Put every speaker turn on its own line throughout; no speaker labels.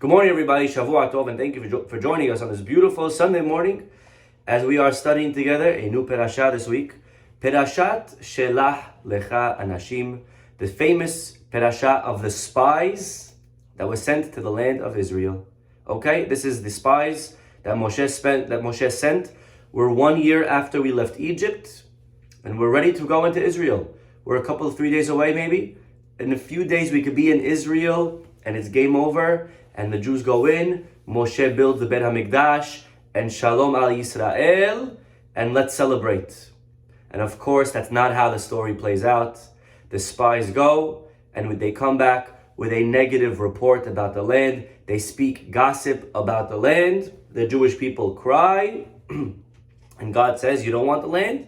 Good morning, everybody. Shavua Tov, and thank you for joining us on this beautiful Sunday morning as we are studying together a new parasha this week. Perashat Shelah Lecha Anashim, the famous parasha of the spies that was sent to the land of Israel. Okay, this is the spies that Moshe sent. We're 1 year after we left Egypt, and we're ready to go into Israel. We're 3 days away, maybe. In a few days, we could be in Israel, and it's game over. And the Jews go in, Moshe builds the Bet HaMikdash, and Shalom al Yisrael, and let's celebrate. And of course, that's not how the story plays out. The spies go, and they come back with a negative report about the land. They speak gossip about the land. The Jewish people cry, and God says, you don't want the land?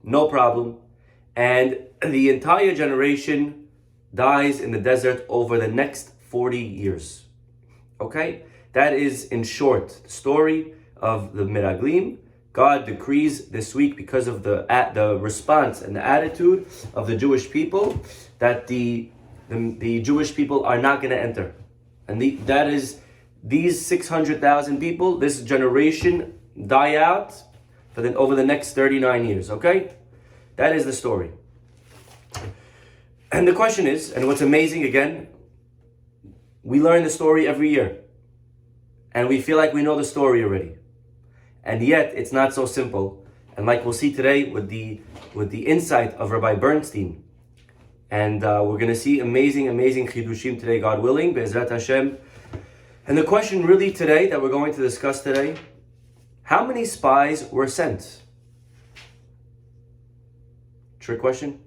No problem. And the entire generation dies in the desert over the next 40 years. Okay, that is in short the story of the Miraglim. God decrees this week, because of the response and the attitude of the Jewish people, that the Jewish people are not going to enter, and that is these 600,000 people, this generation, die out over the next 39 years. Okay, that is the story. And the question is, and what's amazing again, we learn the story every year, and we feel like we know the story already, and yet it's not so simple. And like we'll see today with the insight of Rabbi Bernstein, and we're going to see amazing chidushim today, God willing, Be'ezrat Hashem. And the question really today that we're going to discuss today: how many spies were sent? Trick question.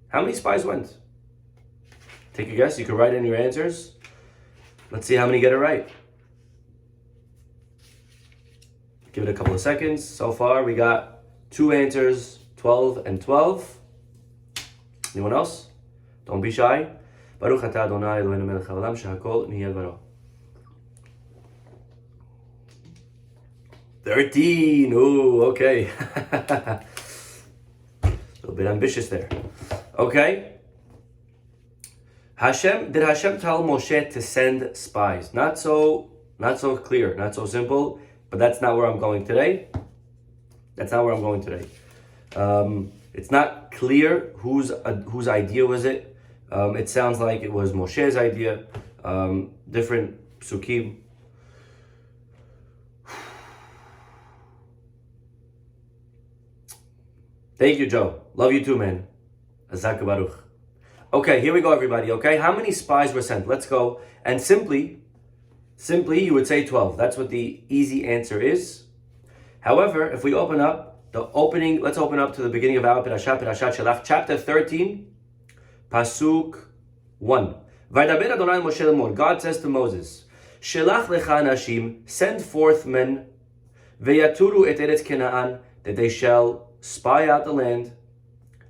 How many spies went? Take a guess. You can write in your answers. Let's see how many get it right. Give it a couple of seconds. So far, we got 2 answers, 12 and 12. Anyone else? Don't be shy. Baruch atah Adonai Eloheinu melech haolam shehakol niyeh b'ro. 13. Ooh, okay. A little bit ambitious there. Okay. Did Hashem tell Moshe to send spies? Not so clear, not so simple, but that's not where I'm going today. It's not clear whose idea was it. It sounds like it was Moshe's idea. Different psukim. Thank you, Joe. Love you too, man. Azak Baruch. Okay, here we go, everybody, okay? How many spies were sent? Let's go. And simply, you would say 12. That's what the easy answer is. However, if we open up let's open up to the beginning of our Parashat Shelach, chapter 13, Pasuk 1. Vaydaber Adonai Moshe lemor. God says to Moses, Shelach lecha anashim, send forth men, veyaturu et eretz Kenaan, that they shall spy out the land,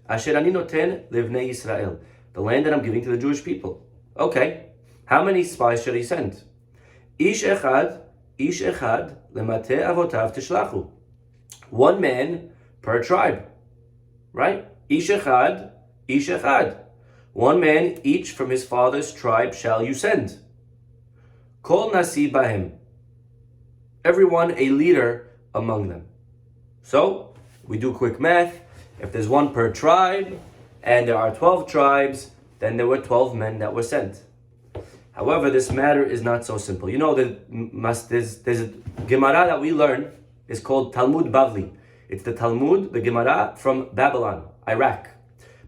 asher ani noten livnei Yisrael, the land that I'm giving to the Jewish people. Okay, how many spies should he send? Ish echad lemate avotav tishlachu. 1 man per tribe, right? Ish echad. 1 man each from his father's tribe shall you send. Kol nasi bahem. Everyone a leader among them. So, we do quick math. If there's 1 per tribe, and there are 12 tribes, then there were 12 men that were sent. However, this matter is not so simple. You know, there's a Gemara that we learn is called Talmud Bavli. It's the Talmud, the Gemara from Babylon, Iraq.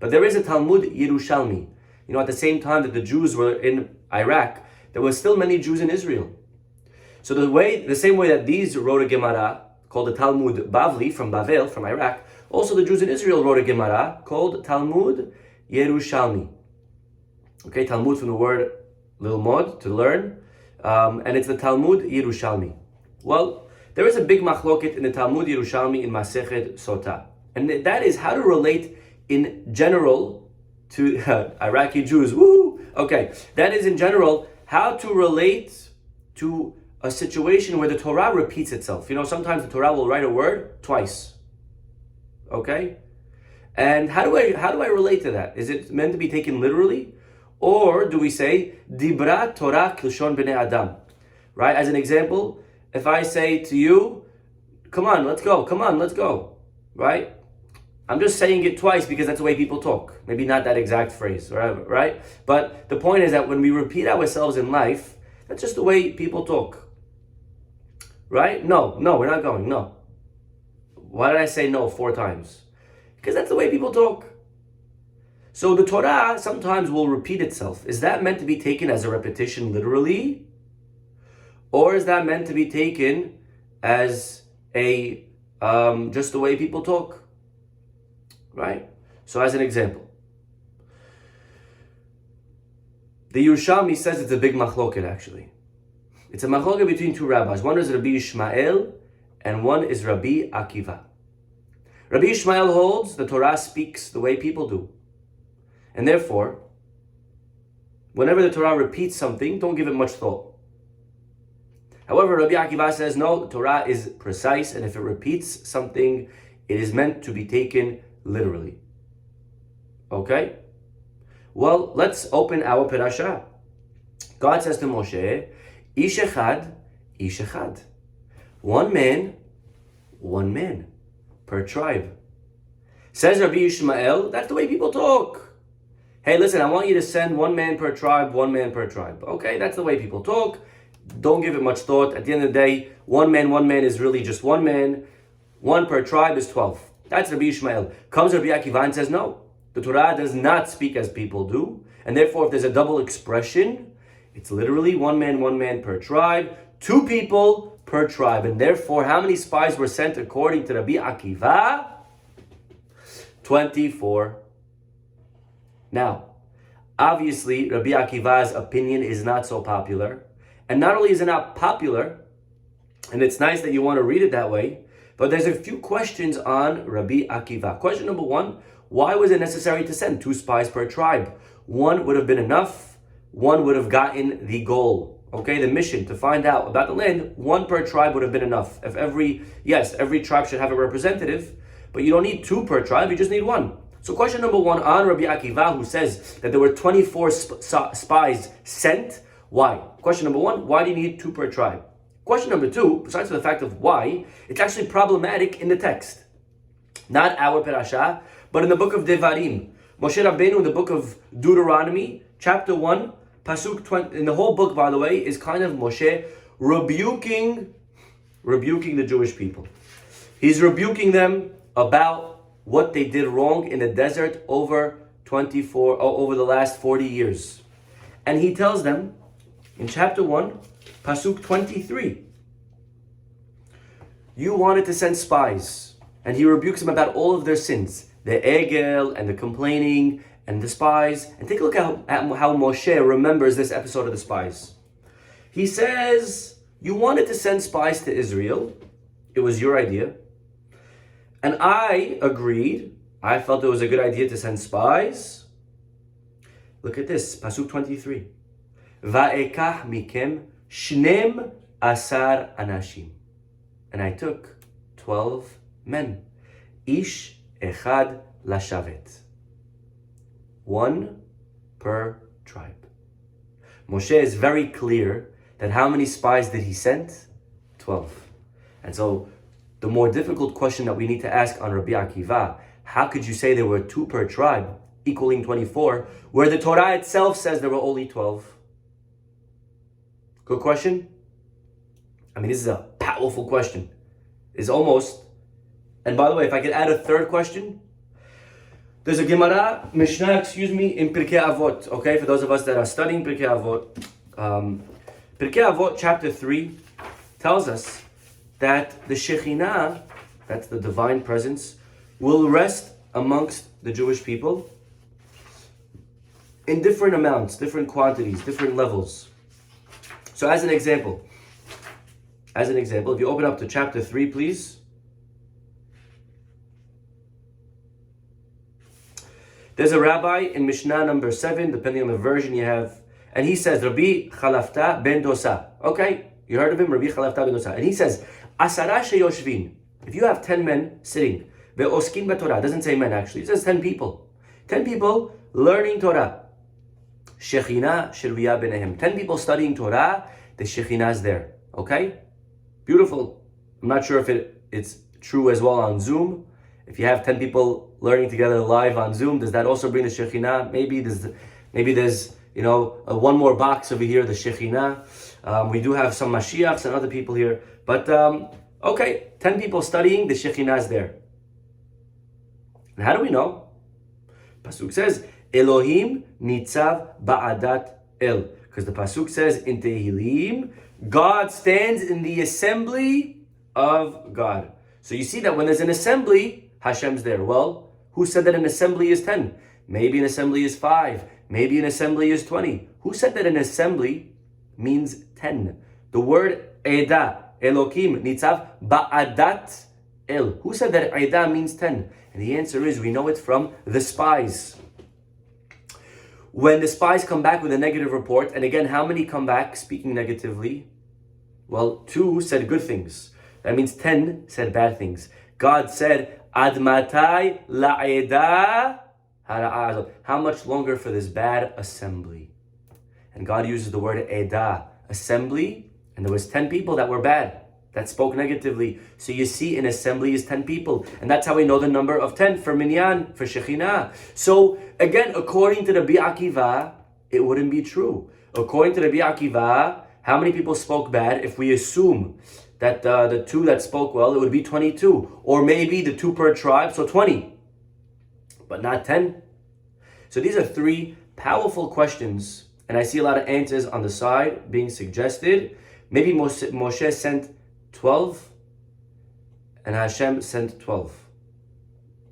But there is a Talmud Yerushalmi. You know, at the same time that the Jews were in Iraq, there were still many Jews in Israel. So the same way that these wrote a Gemara called the Talmud Bavli from Bavel, from Iraq, also the Jews in Israel wrote a Gemara called Talmud Yerushalmi. Okay, Talmud from the word lilmod, to learn, and it's the Talmud Yerushalmi. Well, there is a big machloket in the Talmud Yerushalmi in Masechet Sota, and that is how to relate in general to Iraqi Jews. Woo! Okay, that is in general how to relate to a situation where the Torah repeats itself. You know, sometimes the Torah will write a word twice. Okay? And how do I relate to that? Is it meant to be taken literally? Or do we say, Dibra Torah Kilshon Bnei Adam? Right? As an example, if I say to you, come on, let's go. Right? I'm just saying it twice because that's the way people talk. Maybe not that exact phrase, right? But the point is that when we repeat ourselves in life, that's just the way people talk. Right? No, we're not going, no. Why did I say no 4 times? Because that's the way people talk. So the Torah sometimes will repeat itself. Is that meant to be taken as a repetition literally? Or is that meant to be taken as a just the way people talk? Right? So as an example, the Yerushalmi says it's a big machloket actually. It's a machloket between 2 rabbis. One is Rabbi Yishmael and one is Rabbi Akiva. Rabbi Yishmael holds the Torah speaks the way people do. And therefore, whenever the Torah repeats something, don't give it much thought. However, Rabbi Akiva says, no, the Torah is precise, and if it repeats something, it is meant to be taken literally. Okay? Well, let's open our parasha. God says to Moshe, Ish echad. One man per tribe. Says Rabbi Yishmael, that's the way people talk. Hey, listen, I want you to send 1 man per tribe. Okay, that's the way people talk. Don't give it much thought. At the end of the day, 1 man is really just 1 man. 1 per tribe is 12. That's Rabbi Yishmael. Comes Rabbi Akiva and says, no, the Torah does not speak as people do. And therefore, if there's a double expression, it's literally 1 man per tribe. 2 people per tribe. And therefore, how many spies were sent according to Rabbi Akiva? 24. Now, obviously, Rabbi Akiva's opinion is not so popular. And not only is it not popular, and it's nice that you want to read it that way, but there's a few questions on Rabbi Akiva. Question number 1, why was it necessary to send 2 spies per tribe? 1 would have been enough. 1 would have gotten the goal. Okay, the mission to find out about the land, 1 per tribe would have been enough. If every tribe should have a representative, but you don't need 2 per tribe, you just need 1. So question number 1 on Rabbi Akiva, who says that there were 24 spies sent. Why? Question number 1, why do you need 2 per tribe? Question number 2, besides the fact of why, it's actually problematic in the text. Not our parasha, but in the book of Devarim. Moshe Rabbeinu in the book of Deuteronomy, chapter 1, Pasuk 20, in the whole book, by the way, is kind of Moshe rebuking the Jewish people. He's rebuking them about what they did wrong in the desert over the last 40 years. And he tells them in chapter 1, Pasuk 23, you wanted to send spies. And he rebukes them about all of their sins, the egel and the complaining and the spies. And take a look at how Moshe remembers this episode of the spies. He says, you wanted to send spies to Israel. It was your idea. And I agreed. I felt it was a good idea to send spies. Look at this, Pasuk 23. Va'ekach mikem shnem asar anashim. And I took 12 men. Ish echad lashavet. 1 per tribe. Moshe is very clear that how many spies did he send? 12. And so the more difficult question that we need to ask on Rabbi Akiva, how could you say there were 2 per tribe, equaling 24, where the Torah itself says there were only 12? Good question? I mean, this is a powerful question. It's almost, and by the way, if I could add a third question, there's a Gemara, Mishnah, in Pirkei Avot, okay, for those of us that are studying Pirkei Avot. Pirkei Avot, chapter 3, tells us that the Shekhinah, that's the divine presence, will rest amongst the Jewish people in different amounts, different quantities, different levels. So as an example, if you open up to chapter 3, please. There's a rabbi in Mishnah number 7, depending on the version you have, and he says, Rabbi Chalafta ben Dosa. Okay, you heard of him, Rabbi Chalafta ben Dosa. And he says, Asara sheyoshvin. If you have 10 men sitting, ve'oskin b'Torah, doesn't say men actually, it says 10 people. 10 people learning Torah. Shekhinah shirviyah b'nehem. 10 people studying Torah, the Shekhinah is there. Okay? Beautiful. I'm not sure if it's true as well on Zoom. If you have 10 people learning together live on Zoom, does that also bring the Shekhinah? Maybe there's one more box over here, the Shekhinah. We do have some Mashiachs and other people here. But, okay, 10 people studying, the Shekhinah is there. And how do we know? Pasuk says, Elohim nitzav ba'adat el. Because the Pasuk says in Tehillim, God stands in the assembly of God. So you see that when there's an assembly, Hashem's there. Well, who said that an assembly is 10? Maybe an assembly is 5. Maybe an assembly is 20. Who said that an assembly means 10? The word Eda, Elohim, Nitzav, Ba'adat El. Who said that Eda means 10? And the answer is, we know it from the spies. When the spies come back with a negative report, and again, how many come back speaking negatively? Well, 2 said good things. That means 10 said bad things. God said, Ad matai la'eda hara'ah. How much longer for this bad assembly? And God uses the word eda, assembly, and there was 10 people that were bad, that spoke negatively. So you see, an assembly is 10 people. And that's how we know the number of 10 for minyan, for Shekhinah. So again, according to the Rabbi Akiva, it wouldn't be true. According to the Rabbi Akiva, how many people spoke bad? If we assume that the 2 that spoke well, it would be 22. Or maybe the 2 per tribe, so 20. But not 10. So these are 3 powerful questions. And I see a lot of answers on the side being suggested. Maybe Moshe sent 12 and Hashem sent 12.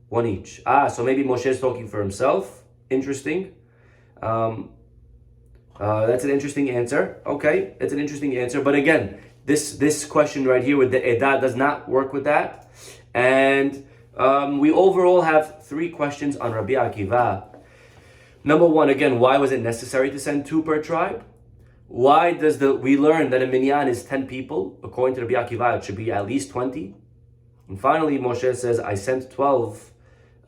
1 each. So maybe Moshe is talking for himself. Interesting. That's an interesting answer. Okay, it's an interesting answer. But again, this question right here with the Edah does not work with that. And we overall have 3 questions on Rabbi Akiva. Number 1, again, why was it necessary to send 2 per tribe? Why we learn that a minyan is 10 people? According to Rabbi Akiva, it should be at least 20. And finally, Moshe says, I sent 12,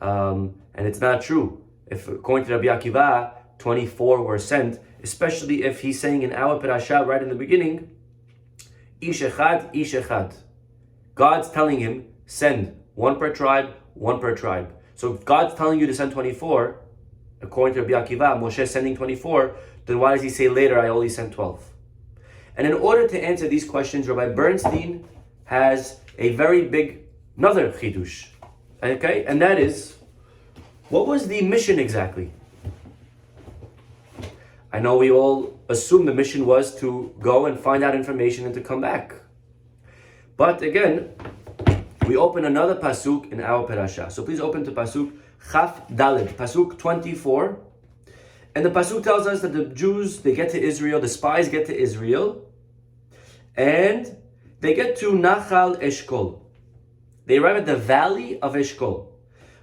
and it's not true. If according to Rabbi Akiva, 24 were sent, especially if he's saying in our parasha right in the beginning, Ish echad, Ish echad. God's telling him, send 1 per tribe, 1 per tribe. So if God's telling you to send 24, according to Rabbi Akiva, Moshe is sending 24, then why does he say later, I only sent 12? And in order to answer these questions, Rabbi Bernstein has a very big, another chidush. Okay, and that is, what was the mission exactly? I know we all assume the mission was to go and find out information and to come back. But again, we open another pasuk in our parasha. So please open to pasuk Chaf Daled, pasuk 24. And the pasuk tells us that the Jews, they get to Israel, the spies get to Israel, and they get to Nachal Eshkol. They arrive at the valley of Eshkol.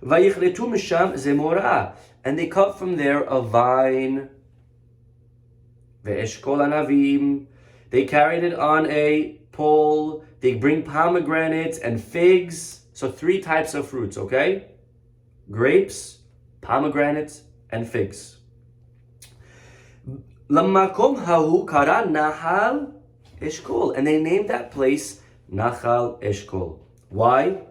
Vayichletu misham zemora, and they cut from there a vine. Ve'eshkol anavim, they carried it on a pole. They bring pomegranates and figs. So 3 types of fruits, okay? Grapes, pomegranates, and figs. Lamakom hahu kara Nahal Eshkol, and they named that place Nachal Eshkol. Why?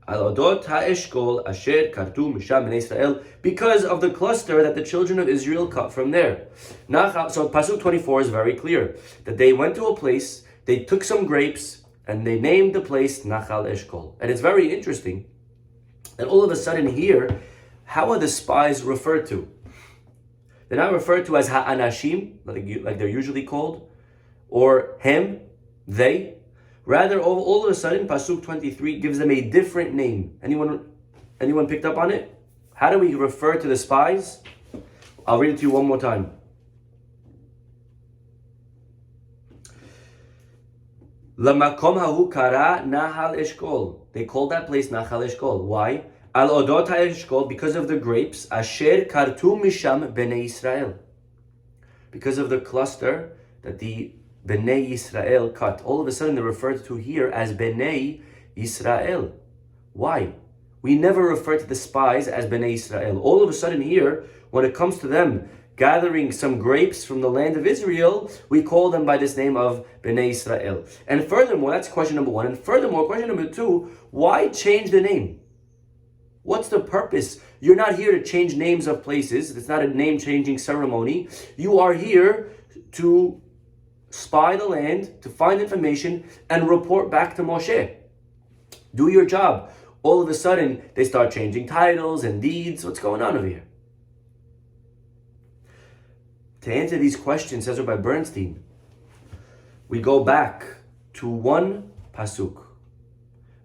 Al-odot ha'eshkol asher kartu misham b'nei Israel, because of the cluster that the children of Israel cut from there. So pasuk 24 is very clear that they went to a place, they took some grapes, and they named the place Nachal Eshkol. And it's very interesting that all of a sudden here, how are the spies referred to? They're not referred to as ha'anashim, like they're usually called, or hem, they. Rather, all of a sudden, pasuk 23 gives them a different name. Anyone picked up on it? How do we refer to the spies? I'll read it to you one more time. Lamakom hahu kara Nahal Eshkol. They called that place Nachal Eshkol. Why? Al odot ha'eshkol, because of the grapes, asher kartu misham b'nei Israel. Because of the cluster that the B'nai Yisrael cut. All of a sudden they're referred to here as B'nai Yisrael. Why? We never refer to the spies as B'nai Yisrael. All of a sudden here, when it comes to them gathering some grapes from the land of Israel, we call them by this name of Bnei Israel. And furthermore, that's question number one. And furthermore, question number two, why change the name? What's the purpose? You're not here to change names of places. It's not a name-changing ceremony. You are here to spy the land, to find information, and report back to Moshe. Do your job. All of a sudden, they start changing titles and deeds. What's going on over here? To answer these questions, says Rabbi Bernstein, we go back to one pasuk.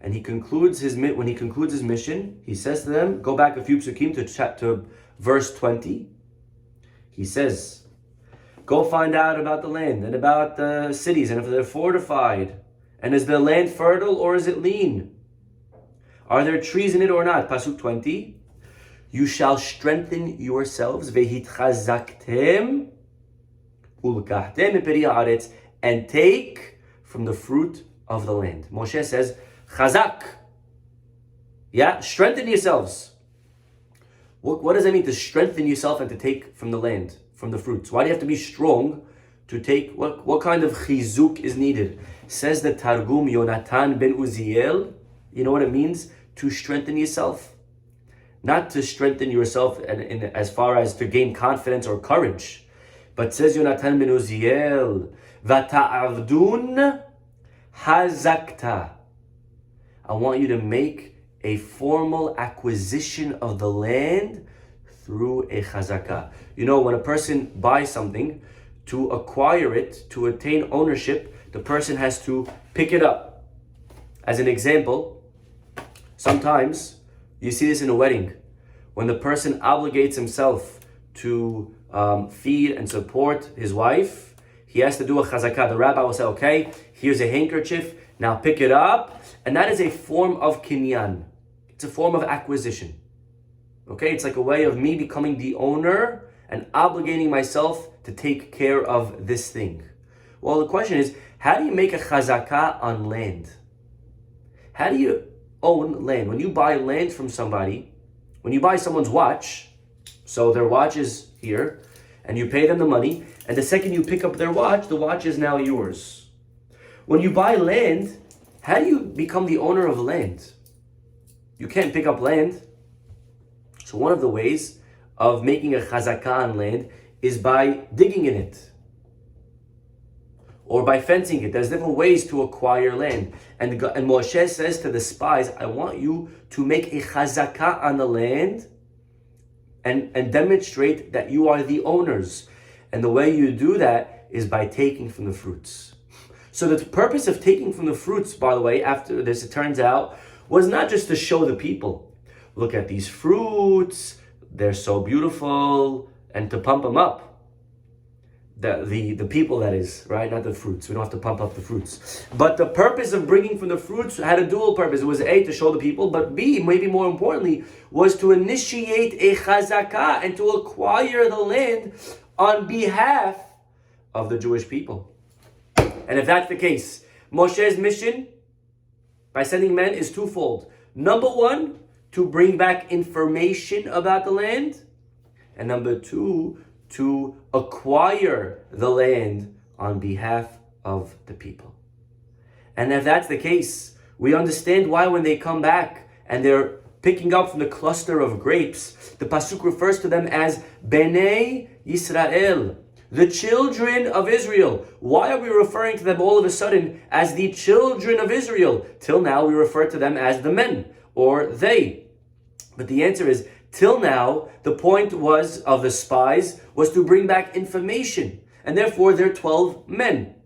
And when he concludes his mission, he says to them, go back a few psukim to verse 20. He says, go find out about the land and about the cities and if they're fortified. And is the land fertile or is it lean? Are there trees in it or not? Pasuk 20. You shall strengthen yourselves, vehitchazaktem ulkahtem miperi haaretz, and take from the fruit of the land. Moshe says, chazak. Yeah, strengthen yourselves. What does that mean, to strengthen yourself and to take from the land, from the fruits? Why do you have to be strong to take? What kind of chizuk is needed? Says the Targum Yonatan ben Uziel, you know what it means? To strengthen yourself. Not to strengthen yourself in as far as to gain confidence or courage. But says Yonatan ben Uziel, Vata'avdun hazakta. I want you to make a formal acquisition of the land through a chazakah. You know, when a person buys something, to acquire it, to attain ownership, the person has to pick it up. As an example, sometimes you see this in a wedding. When the person obligates himself to feed and support his wife, he has to do a chazakah. The rabbi will say, okay, here's a handkerchief, now pick it up. And that is a form of kinyan. It's a form of acquisition. Okay, it's like a way of me becoming the owner and obligating myself to take care of this thing. Well, the question is, how do you make a chazakah on land? How do you own land? When you buy land from somebody, when you buy someone's watch, so their watch is here, and you pay them the money, and the second you pick up their watch, the watch is now yours. When you buy land, how do you become the owner of land? You can't pick up land. So one of the ways of making a chazakah on land is by digging in it, or by fencing it. There's different ways to acquire land. And Moshe says to the spies, I want you to make a chazakah on the land and demonstrate that you are the owners. And the way you do that is by taking from the fruits. So the purpose of taking from the fruits, by the way, after this, it turns out, was not just to show the people, look at these fruits, they're so beautiful, and to pump them up. The people, that is, right? Not the fruits. We don't have to pump up the fruits. But the purpose of bringing from the fruits had a dual purpose. It was A, to show the people, but B, maybe more importantly, was to initiate a chazakah and to acquire the land on behalf of the Jewish people. And if that's the case, Moshe's mission by sending men is twofold. Number one, to bring back information about the land. And number two, to acquire the land on behalf of the people. And if that's the case, we understand why when they come back and they're picking up from the cluster of grapes, the pasuk refers to them as Bnei Yisrael, the children of Israel. Why are we referring to them all of a sudden as the children of Israel? Till now we refer to them as the men, or they. But the answer is, till now, the point of the spies was to bring back information, and therefore they're 12 men.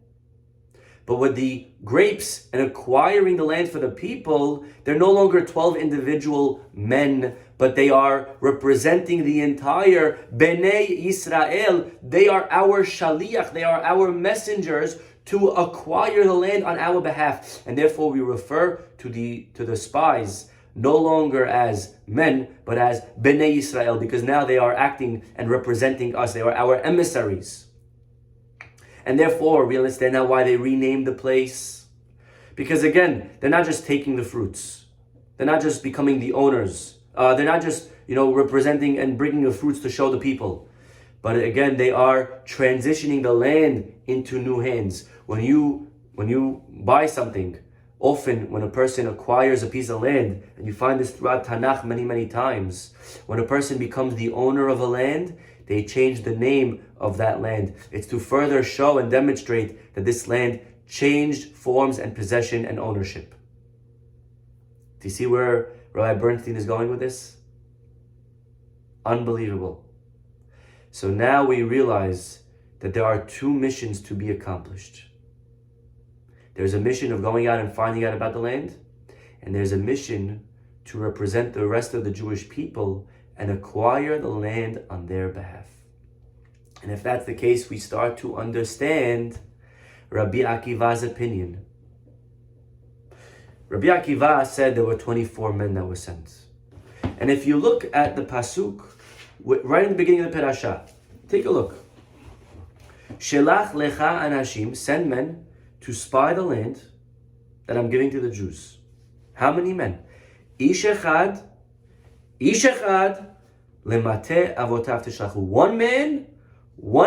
But with the grapes and acquiring the land for the people, they're no longer 12 individual men, but they are representing the entire Bnei Yisrael. They are our shaliach, they are our messengers to acquire the land on our behalf. And therefore we refer to the spies no longer as men, but as Bnei Yisrael, because now they are acting and representing us. They are our emissaries. And therefore, we understand now why they renamed the place. Because again, they're not just taking the fruits. They're not just becoming the owners. They're not just, representing and bringing the fruits to show the people. But again, they are transitioning the land into new hands. When you buy something, often when a person acquires a piece of land, and you find this throughout Tanakh many, many times, when a person becomes the owner of a land, they change the name of that land. It's to further show and demonstrate that this land changed forms and possession and ownership. Do you see where Rabbi Bernstein is going with this? Unbelievable. So now we realize that there are two missions to be accomplished. There's a mission of going out and finding out about the land, and there's a mission to represent the rest of the Jewish people and acquire the land on their behalf. And if that's the case, we start to understand Rabbi Akiva's opinion. Rabbi Akiva said there were 24 men that were sent. And if you look at the pasuk, right in the beginning of the parasha, take a look. Shelach lecha anashim, send men to spy the land that I'm giving to the Jews. How many men? Ish echad, lemate avotav tishlachu. One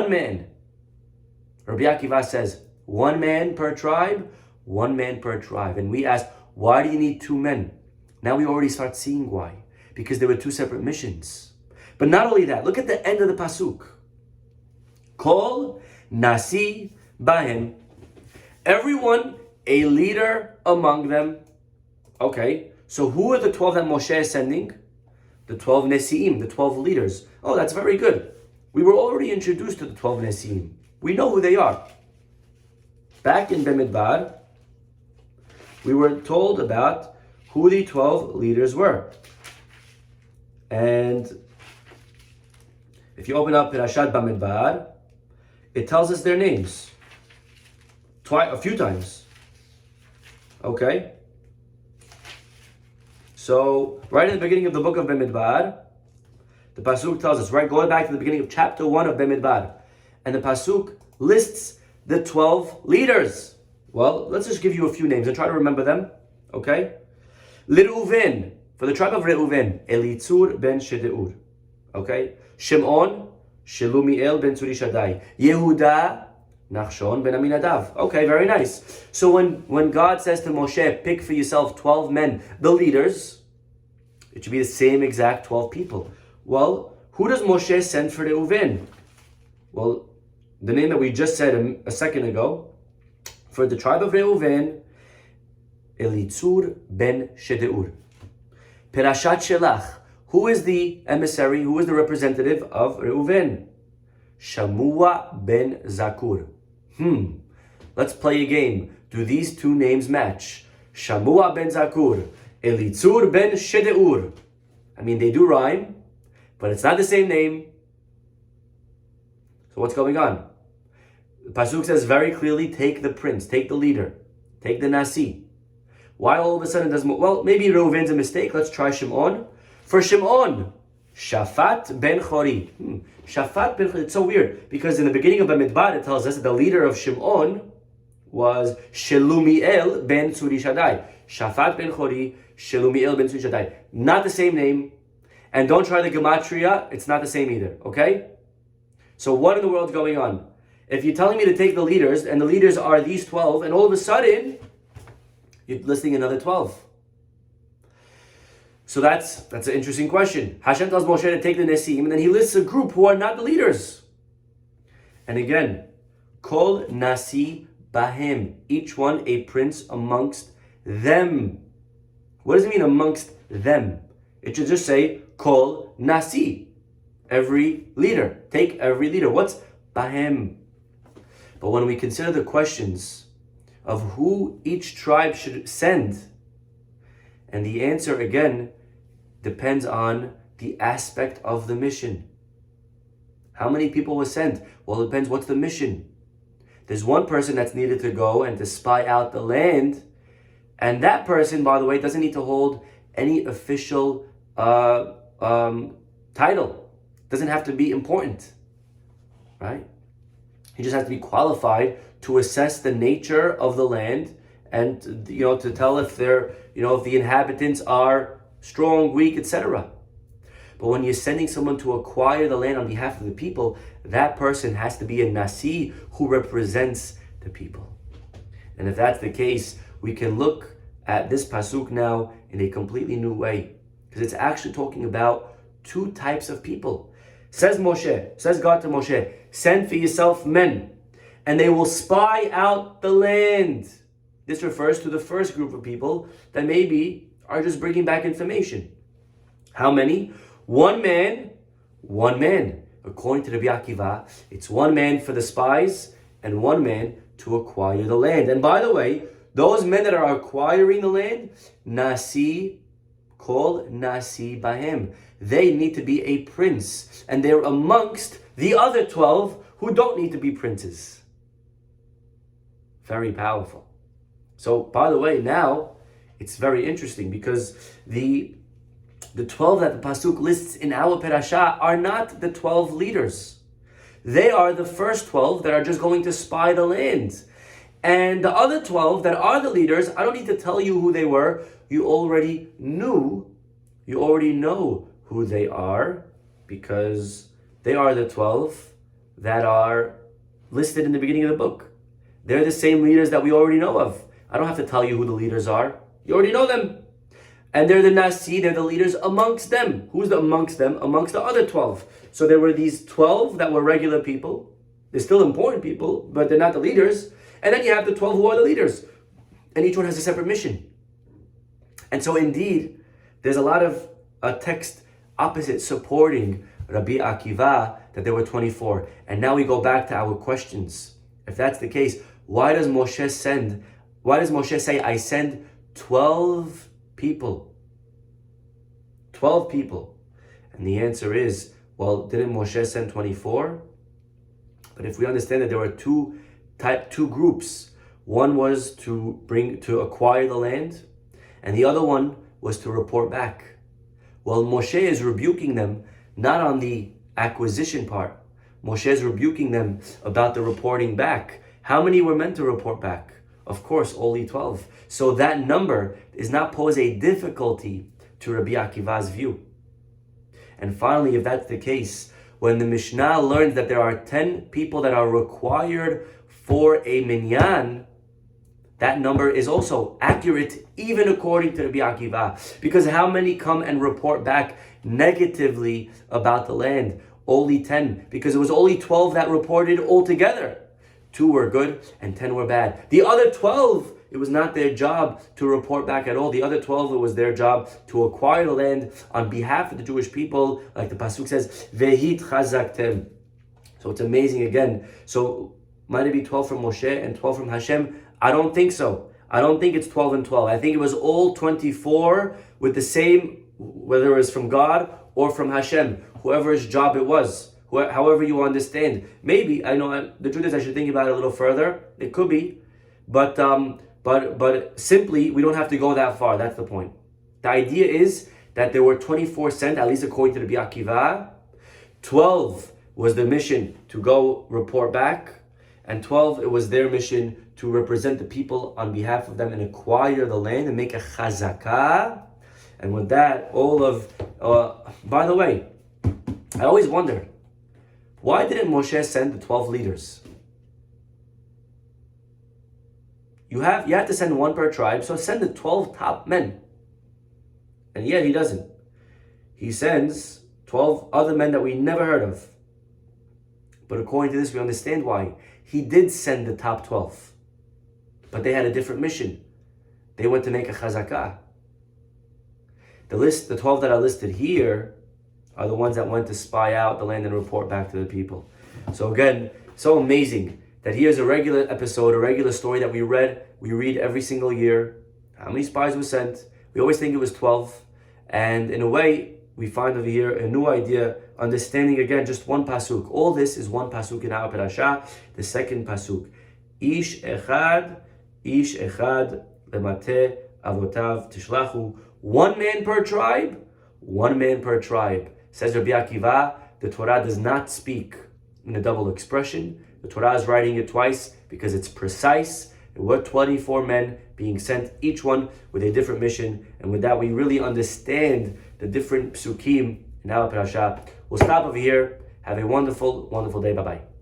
man. Rabbi Akiva says, one man per tribe. And we ask, why do you need two men? Now we already start seeing why. Because there were two separate missions. But not only that, look at the end of the pasuk. Kol nasi bahem. Everyone a leader among them. Okay, so who are the 12 that Moshe is sending? The 12 Nesi'im, the 12 leaders. Oh, that's very good. We were already introduced to the 12 Nesi'im. We know who they are. Back in Bamidbar, we were told about who the 12 leaders were. And if you open up Parashat Bamidbar, it tells us their names. A few times. Okay? So, right in the beginning of the book of Bamidbar, the Pasuk tells us, right, going back to the beginning of chapter 1 of Bamidbar, and the Pasuk lists the 12 leaders. Well, let's just give you a few names and try to remember them. Okay? Reuven, for the tribe of Reuven, Elitzur ben Shedeur. Okay? Shimon, Shelumiel ben Surishadai. Yehuda, Nachshon ben Aminadav. Okay, very nice. So when God says to Moshe, pick for yourself 12 men, the leaders, it should be the same exact 12 people. Well, who does Moshe send for Reuven? Well, the name that we just said a second ago, for the tribe of Reuven, Elitzur ben Shedeur. Perashat Shelah. Who is the emissary? Who is the representative of Reuven? Shamua ben Zakur. Let's play a game. Do these two names match? Shamua ben Zakur, Elitzur ben Shedeur. I mean, they do rhyme, but it's not the same name. So what's going on? The Pasuk says very clearly, take the prince, take the leader, take the Nasi. Why all of a sudden does... Well, maybe Reuven's a mistake. Let's try Shimon. For Shimon, Shafat ben Chori. Shafat ben Chori. It's so weird, because in the beginning of Bamidbar, it tells us that the leader of Shimon was Shelumiel ben Surishadai. Shafat ben Chori, Shelumiel ben Surishadai. Not the same name. And don't try the gematria. It's not the same either. Okay? So what in the world's going on? If you're telling me to take the leaders, and the leaders are these 12, and all of a sudden, you're listing another 12. So that's an interesting question. Hashem tells Moshe to take the Nesi'im, and then he lists a group who are not the leaders. And again, Kol Nasi Bahem, each one a prince amongst them. What does it mean amongst them? It should just say Kol Nasi, every leader. Take every leader. What's Bahem? But when we consider the questions of who each tribe should send, and the answer again depends on the aspect of the mission. How many people were sent? Well, it depends what's the mission. There's one person that's needed to go and to spy out the land, and that person, by the way, doesn't need to hold any official title. Doesn't have to be important, right? He just has to be qualified to assess the nature of the land and to tell if they're, if the inhabitants are strong, weak, etc. But when you're sending someone to acquire the land on behalf of the people, that person has to be a Nasi who represents the people. And if that's the case, we can look at this pasuk now in a completely new way, because it's actually talking about two types of people. Says God to Moshe, send for yourself men, and they will spy out the land. This refers to the first group of people that maybe are just bringing back information. How many? One man. According to Rabbi Akiva, it's one man for the spies and one man to acquire the land. And by the way, those men that are acquiring the land, Nasi, called Nasi Bahem. They need to be a prince. And they're amongst the other 12 who don't need to be princes. Very powerful. So, by the way, now it's very interesting because the 12 that the pasuk lists in our parasha are not the 12 leaders. They are the first 12 that are just going to spy the land. And the other 12 that are the leaders, I don't need to tell you who they were. You already know who they are, because they are the 12 that are listed in the beginning of the book. They're the same leaders that we already know of. I don't have to tell you who the leaders are. You already know them. And they're the Nasi, they're the leaders amongst them. Who's the amongst them? Amongst the other 12. So there were these 12 that were regular people. They're still important people, but they're not the leaders. And then you have the 12 who are the leaders. And each one has a separate mission. And so indeed, there's a lot of text opposite supporting Rabbi Akiva that there were 24. And now we go back to our questions. If that's the case, why does Moshe say, I send 12 people? 12 people. And the answer is, well, didn't Moshe send 24? But if we understand that there were two groups, one was to acquire the land, and the other one was to report back. Well, Moshe is rebuking them not on the acquisition part. Moshe is rebuking them about the reporting back. How many were meant to report back? Of course, only 12. So that number does not pose a difficulty to Rabbi Akiva's view. And finally, if that's the case, when the Mishnah learns that there are 10 people that are required for a minyan, that number is also accurate even according to Rabbi Akiva. Because how many come and report back negatively about the land? Only 10. Because it was only 12 that reported altogether. 2 were good and 10 were bad. The other 12, it was not their job to report back at all. The other 12, it was their job to acquire the land on behalf of the Jewish people. Like the pasuk says, Vehit chazaktem. So it's amazing again. So might it be 12 from Moshe and 12 from Hashem? I don't think so. I don't think it's 12 and 12. I think it was all 24 with the same, whether it was from God or from Hashem, whoever's job it was, however you understand. Maybe, I know the truth is I should think about it a little further. It could be, but simply we don't have to go that far. That's the point. The idea is that there were 24 sent, at least according to the Rabbi Akiva. 12 was the mission to go report back, and 12, it was their mission to represent the people on behalf of them and acquire the land and make a chazakah. And with that, by the way, I always wonder, why didn't Moshe send the 12 leaders? You have to send one per tribe, so send the 12 top men. And yet he doesn't. He sends 12 other men that we never heard of. But according to this, we understand why. He did send the top 12. But they had a different mission. They went to make a chazakah. The 12 that are listed here are the ones that went to spy out the land and report back to the people. So again, so amazing that here's a regular episode, a regular story that we read every single year. How many spies were sent? We always think it was 12. And in a way, we find over here a new idea, understanding again just one pasuk. All this is one pasuk in our parasha, the second pasuk. Ish echad lemate avotav tishlachu. One man per tribe. Says Rabbi Akiva, the Torah does not speak in a double expression. The Torah is writing it twice because it's precise. There were 24 men being sent, each one with a different mission. And with that, we really understand the different psukim in our parasha. We'll stop over here. Have a wonderful, wonderful day. Bye-bye.